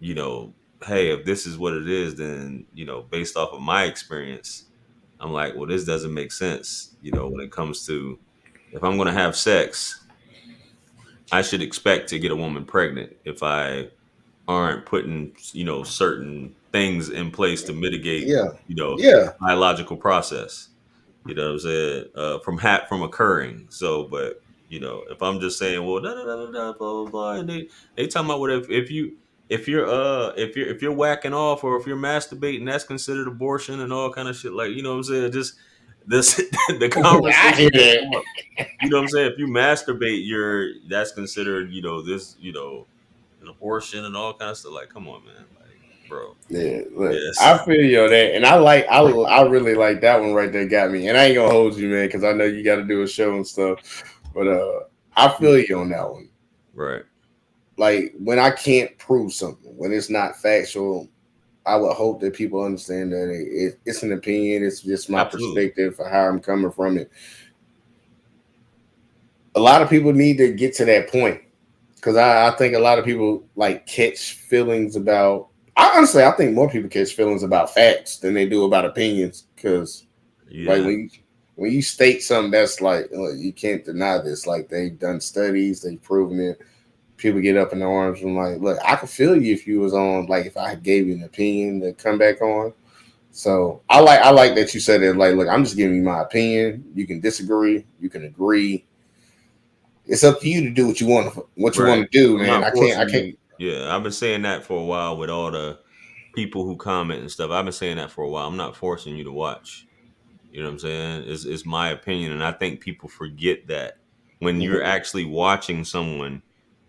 hey, if this is what it is, then, based off of my experience, I'm like, well, this doesn't make sense. When it comes to, if I'm going to have sex, I should expect to get a woman pregnant if I aren't putting, certain things in place to mitigate, biological process. You know what I'm saying? From occurring. So, but if I'm just saying, well, da, da, da, da, da, blah, blah, blah, and they talking about what if you're whacking off, or if you're masturbating, that's considered abortion and all kind of shit. Like, you know what I'm saying? Just this the conversation. You know what I'm saying? If you masturbate, that's considered, an abortion and all kinds of stuff. Like, come on, man. Like, bro. Yeah, look, I feel you on that, and I really like that one right there. Got me, and I ain't gonna hold you, man, because I know you got to do a show and stuff. But I feel you on that one. Right. Like, when I can't prove something, when it's not factual, I would hope that people understand that it's an opinion. It's just my perspective for how I'm coming from it. A lot of people need to get to that point, because I think a lot of people like catch feelings about. I think more people catch feelings about facts than they do about opinions, because like when you state something that's like, you can't deny this, like they've done studies, they've proven it, people get up in their arms and like, look, I could feel you if you was on, like, if I gave you an opinion to come back on. So I like that you said it. Like, look, I'm just giving you my opinion. You can disagree, you can agree. It's up to you to do what you want to do, man. I can't. Yeah, I've been saying that for a while with all the people who comment and stuff. I've been saying that for a while. I'm not forcing you to watch. You know what I'm saying? It's my opinion, and I think people forget that when you're actually watching someone,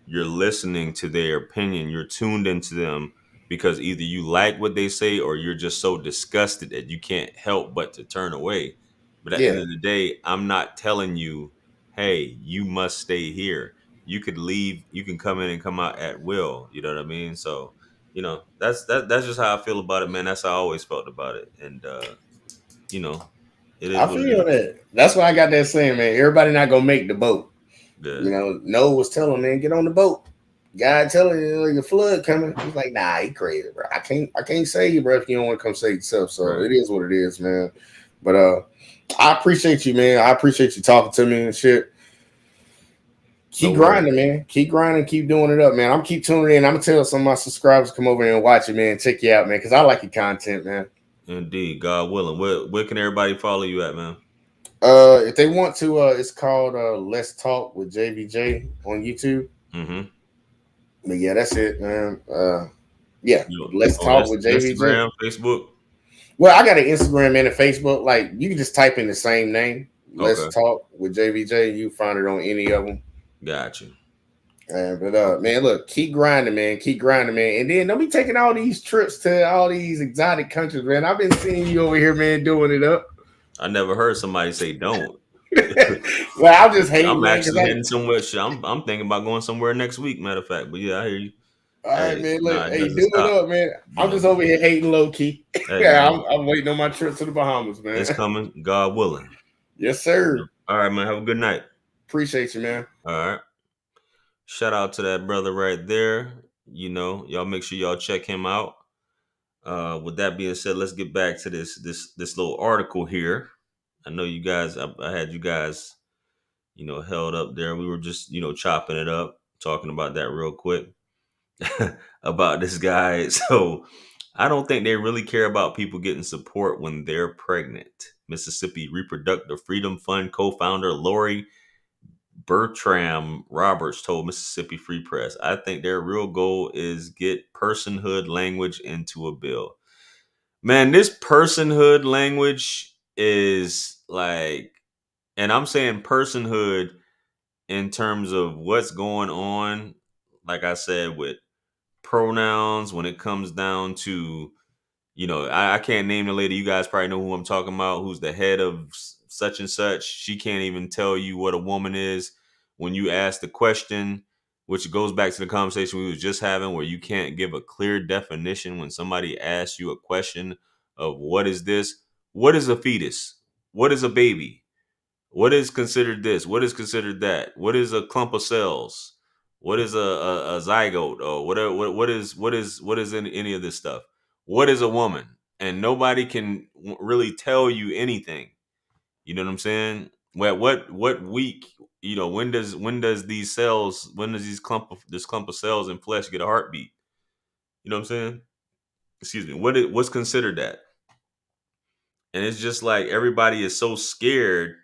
you're listening to their opinion. You're tuned into them because either you like what they say or you're just so disgusted that you can't help but to turn away. But at the end of the day, I'm not telling you, hey, you must stay here. You could leave. You can come in and come out at will. You know what I mean? So, that's just how I feel about it, man. That's how I always felt about it. And, it is I feel you on that. That's why I got that saying, man. Everybody not going to make the boat. Yeah. Noah was telling, man, get on the boat. God telling you the flood coming. He's like, nah, he crazy, bro. I can't save you, bro, if you don't want to come save yourself. So It is what it is, man. But I appreciate you, man. I appreciate you talking to me and shit. Keep grinding, man. Keep grinding. Keep doing it up, man. I'm keep tuning in. I'm gonna tell some of my subscribers to come over here and watch it, man. Check you out, man, because I like your content, man. Indeed, God willing. Where can everybody follow you at, man? If they want to, it's called Let's Talk with JVJ on YouTube. Mm-hmm. But yeah, that's it, man. Yeah, Let's on Talk with JVJ. Instagram, Facebook. Well, I got an Instagram and a Facebook. Like, you can just type in the same name. Let's Talk with JVJ. You find it on any of them. Got you. But man, look, keep grinding, man. Keep grinding, man. And then don't be taking all these trips to all these exotic countries, man. I've been seeing you over here, man, doing it up. I never heard somebody say don't. Well, I'm just hating. I'm actually heading somewhere. I'm thinking about going somewhere next week. Matter of fact, but yeah, I hear you. All right, man. Look, hey, do it up, man. I'm just over here hating low key. Hey, yeah, I'm waiting on my trip to the Bahamas, man. It's coming, God willing. Yes, sir. All right, man. Have a good night. Appreciate you, man. All right. Shout out to that brother right there. You know, y'all make sure y'all check him out. With that being said, let's get back to this little article here. I know you guys, I had you guys, you know, held up there. We were just, you know, chopping it up, talking about that real quick about this guy. So I don't think they really care about people getting support when they're pregnant. Mississippi Reproductive Freedom Fund co-founder Lori Bertram Roberts told Mississippi Free Press, I think their real goal is get personhood language into a bill. Man, this personhood language is like, and I'm saying personhood in terms of what's going on, like I said, with pronouns when it comes down to, you know, I can't name the lady. You guys probably know who I'm talking about, who's the head of such and such. She can't even tell you what a woman is when you ask the question, which goes back to the conversation we was just having, where you can't give a clear definition when somebody asks you a question of what is this? What is a fetus? What is a baby? What is considered this? What is considered that? What is a clump of cells? What is a zygote? Or whatever? What is any of this stuff? What is a woman? And nobody can really tell you anything. You know what I'm saying? What week? You know, when does this clump of cells in flesh get a heartbeat? You know what I'm saying? Excuse me. What's considered that? And it's just like everybody is so scared.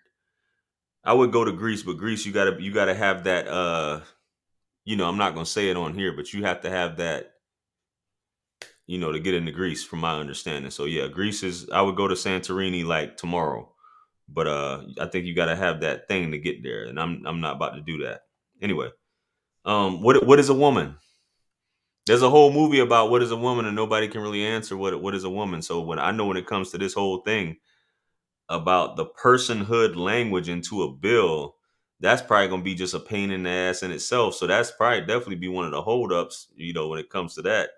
I would go to Greece, but Greece, you gotta have that. You know, I'm not gonna say it on here, but you have to have that. You know, to get into Greece, from my understanding. So yeah, Greece is. I would go to Santorini like tomorrow, but I think you gotta have that thing to get there, and I'm not about to do that. Anyway, what is a woman? There's a whole movie about what is a woman, and nobody can really answer what is a woman. So when it comes to this whole thing about the personhood language into a bill, that's probably going to be just a pain in the ass in itself. So that's probably definitely be one of the holdups, you know, when it comes to that.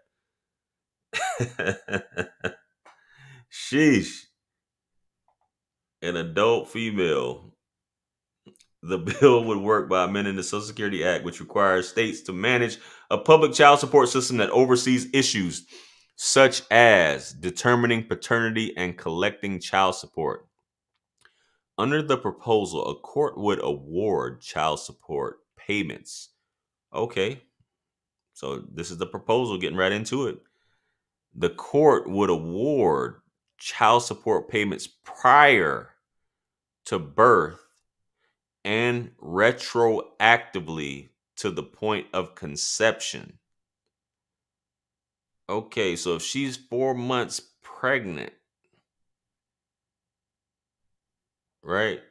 Sheesh. An adult female. The bill would work by amending the Social Security Act, which requires states to manage a public child support system that oversees issues such as determining paternity and collecting child support. Under the proposal, a court would award child support payments. Okay, so this is the proposal, getting right into it. The court would award child support payments prior to birth and retroactively to the point of conception. Okay, so if she's 4 months pregnant, right?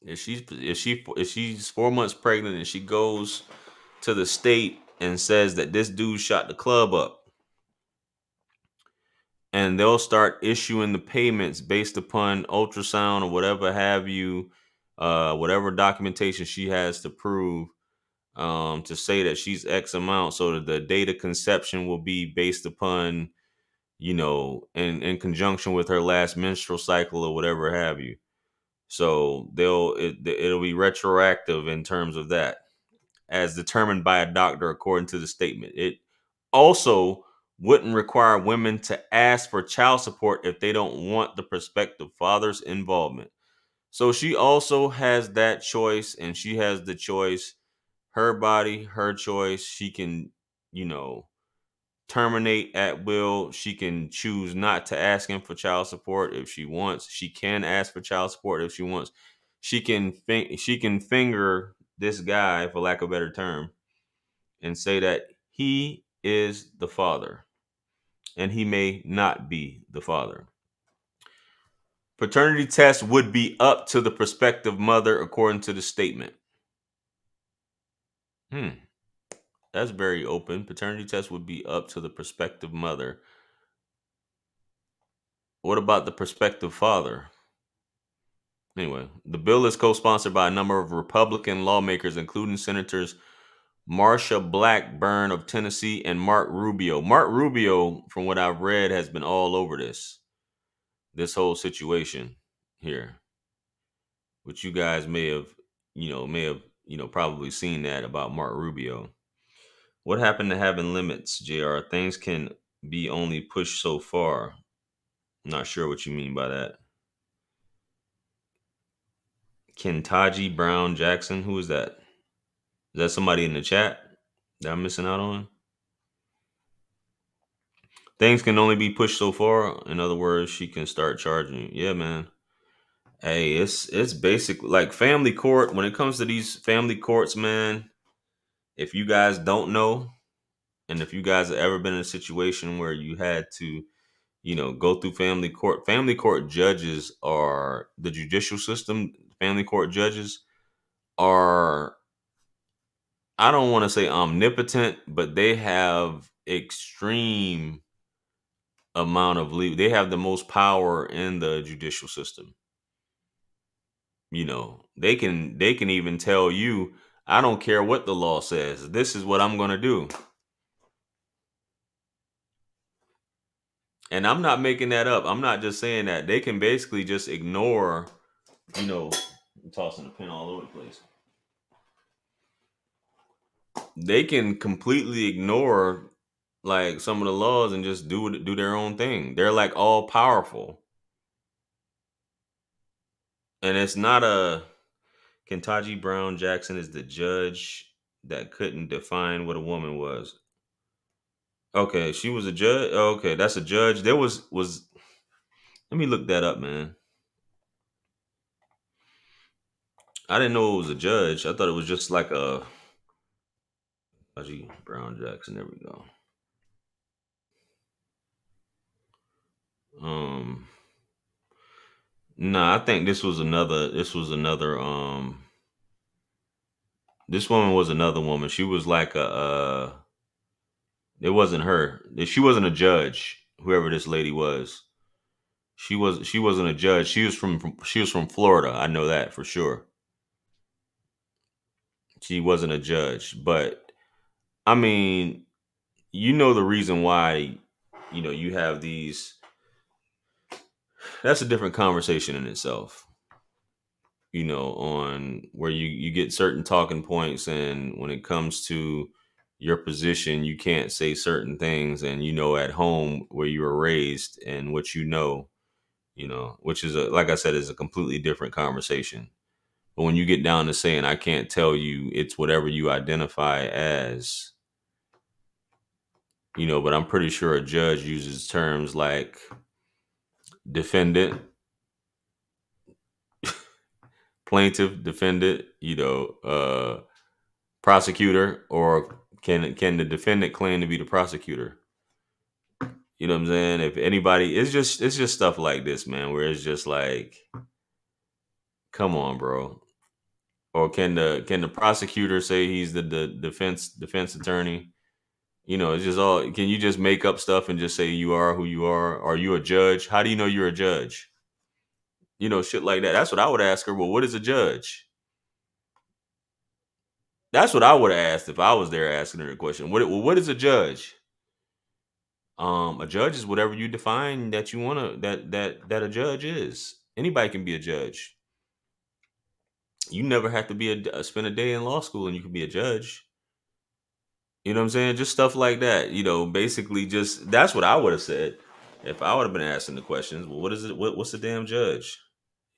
If she's 4 months pregnant and she goes to the state and says that this dude shot the club up, and they'll start issuing the payments based upon ultrasound or whatever have you, whatever documentation she has to prove, to say that she's X amount, so that the date of conception will be based upon, you know, in conjunction with her last menstrual cycle or whatever have you. So it'll be retroactive in terms of that, as determined by a doctor, according to the statement. It also wouldn't require women to ask for child support if they don't want the prospective father's involvement. So she also has that choice, and she has the choice her body, her choice. She can, terminate at will. She can choose not to ask him for child support if she wants. She can ask for child support if she wants. She can finger this guy, for lack of a better term, and say that he is the father and he may not be the father. Paternity test would be up to the prospective mother according to the statement. That's very open. Paternity test would be up to the prospective mother. What about the prospective father? Anyway, the bill is co-sponsored by a number of Republican lawmakers, including Senators Marsha Blackburn of Tennessee and Mark Rubio. Mark Rubio, from what I've read, has been all over this whole situation here, which you guys may have probably seen that about Mark Rubio. What happened to having limits, JR? Things can be only pushed so far. I'm not sure what you mean by that. Kentaji Brown Jackson, who is that? Is that somebody in the chat that I'm missing out on? Things can only be pushed so far. In other words, she can start charging you. Yeah, man. Hey, it's basically like family court. When it comes to these family courts, man, if you guys don't know, and if you guys have ever been in a situation where you had to, go through family court judges are the judicial system. Family court judges are, I don't want to say omnipotent, but they have extreme amount of leave. They have the most power in the judicial system. They can even tell you, I don't care what the law says. This is what I'm going to do. And I'm not making that up. I'm not just saying that. They can basically just ignore, I'm tossing a pin all over the place. They can completely ignore like some of the laws and just do their own thing. They're like all powerful. And it's not a Kentaji Brown Jackson is the judge that couldn't define what a woman was. Okay, she was a judge. Okay, that's a judge. There was let me look that up, man. I didn't know it was a judge. I thought it was just like a Kentaji Brown Jackson. There we go. Nah, I think this was another this woman was another woman. She was like it wasn't her. She wasn't a judge, whoever this lady was. She wasn't a judge. She was from Florida. I know that for sure. She wasn't a judge, but I mean, the reason why you have these, that's a different conversation in itself. On where you get certain talking points, and when it comes to your position, you can't say certain things, and at home where you were raised and what which is like I said, is a completely different conversation. But when you get down to saying, I can't tell you, it's whatever you identify as, but I'm pretty sure a judge uses terms like defendant, plaintiff, defendant, prosecutor, or can the defendant claim to be the prosecutor? You know what I'm saying? If anybody, it's just stuff like this, man, where it's just like, come on, bro. Or can the prosecutor say he's the defense attorney? It's just all, can you just make up stuff and just say you are who you are? Are you a judge? How do you know you're a judge? Shit like that. That's what I would ask her. Well, what is a judge? That's what I would have asked if I was there asking her a question. What is a judge? A judge is whatever you define that you want to, that a judge is. Anybody can be a judge. You never have to spend a day in law school and you can be a judge. You know what I'm saying? Just stuff like that. Basically just, that's what I would have said if I would have been asking the questions. Well, what is it? What's a damn judge?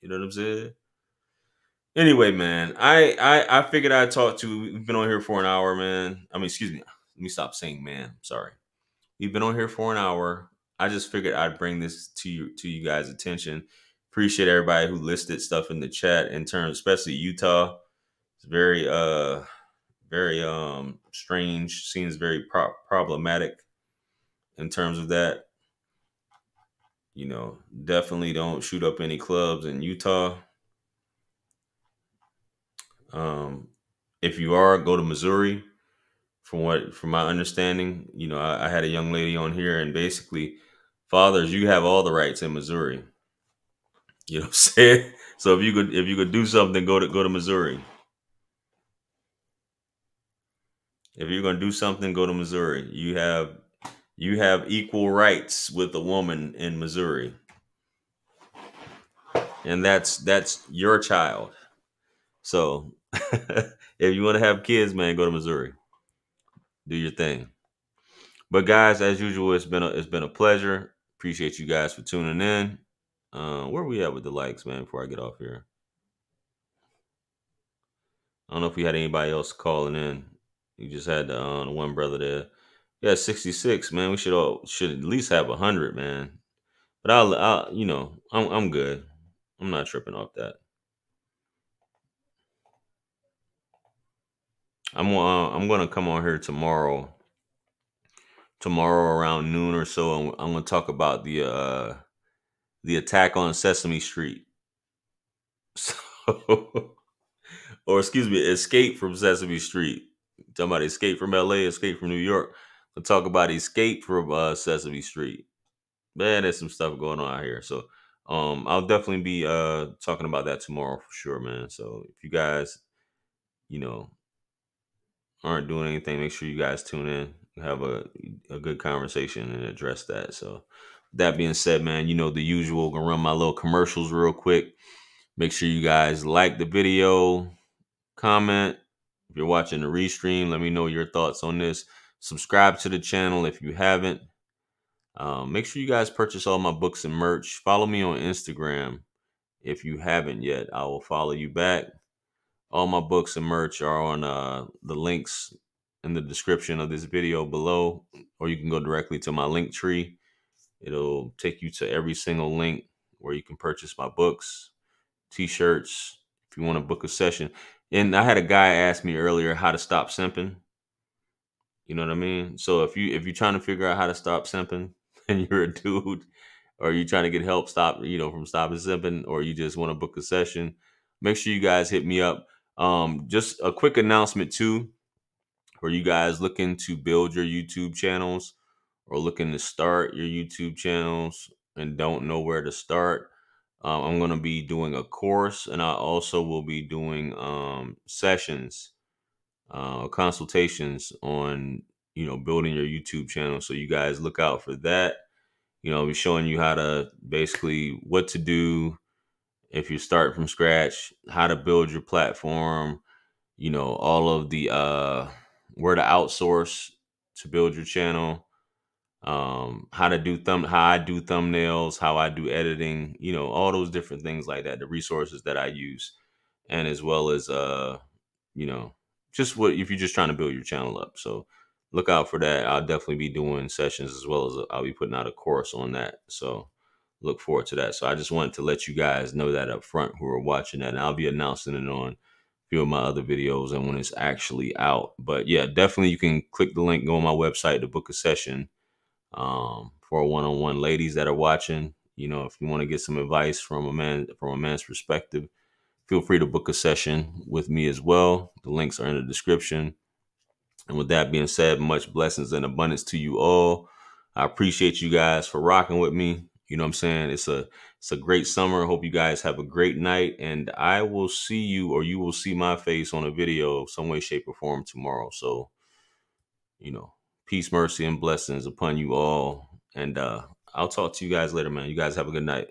You know what I'm saying? Anyway, man, I figured I'd talk to. We've been on here for an hour, man. I mean, excuse me. Let me stop saying man. Sorry. We've been on here for an hour. I just figured I'd bring this to you guys' attention. Appreciate everybody who listed stuff in the chat in terms, especially Utah. It's very strange. Seems very problematic in terms of that. You know, definitely don't shoot up any clubs in Utah. If you are, go to Missouri. From my understanding, you know, I had a young lady on here, and basically, fathers, you have all the rights in Missouri. You know what I'm saying? So if you could do something, go to Missouri. If you're gonna do something, go to Missouri. You have equal rights with a woman in Missouri, and that's your child. So if you want to have kids, man, go to Missouri. Do your thing. But guys, as usual, it's been a pleasure. Appreciate you guys for tuning in. Where we at with the likes, man? Before I get off here, I don't know if we had anybody else calling in. You just had the one brother there. Yeah, 66, man. We should at least have 100, man. But I'll you know, I'm good. I'm not tripping off that. I'm gonna come on here tomorrow around noon or so, and I'm gonna talk about the attack on Sesame Street. So, or excuse me, Escape from Sesame Street. Talking about Escape from LA, Escape from New York. We'll talk about Escape from Sesame Street. Man, there's some stuff going on out here. So I'll definitely be talking about that tomorrow for sure, man. So if you guys, you know, aren't doing anything, make sure you guys tune in, have a good conversation and address that. So that being said, man, you know the usual. Gonna run my little commercials real quick. Make sure you guys like the video, comment. If you're watching the restream, let me know your thoughts on this. Subscribe to the channel if you haven't. Make sure you guys purchase all my books and merch. Follow me on Instagram if you haven't yet. I will follow you back. All my books and merch are on the links in the description of this video below, or you can go directly to my link tree. It'll take you to every single link where you can purchase my books, t-shirts, if you want to book a session. And I had a guy ask me earlier how to stop simping. You know what I mean? So if you're trying to figure out how to stop simping and you're a dude, or you're trying to get help from stopping simping, or you just want to book a session, make sure you guys hit me up. Just a quick announcement too, for you guys looking to build your YouTube channels or looking to start your YouTube channels and don't know where to start. I'm going to be doing a course, and I also will be doing sessions, consultations on, you know, building your YouTube channel. So you guys look out for that. You know, I'll be showing you how to basically what to do if you start from scratch, how to build your platform, you know, all of the where to outsource to build your channel, how I do thumbnails, how I do editing, you know, all those different things like that, the resources that I use, and as well as you know, just what if you're just trying to build your channel up. So look out for that. I'll definitely be doing sessions, as well as I'll be putting out a course on that. So look forward to that. So I just wanted to let you guys know that up front who are watching that, and I'll be announcing it on a few of my other videos and when it's actually out. But yeah, definitely you can click the link, go on my website to book a session for a one-on-one. Ladies that are watching, you know, if you want to get some advice from a man's perspective, feel free to book a session with me as well. The links are in the description. And with that being said, much blessings and abundance to you all. I appreciate you guys for rocking with me. You know what I'm saying? It's a great summer. Hope you guys have a great night, and I will see you, or you will see my face on a video some way, shape, or form tomorrow. So, you know, peace, mercy, and blessings upon you all. And I'll talk to you guys later, man. You guys have a good night.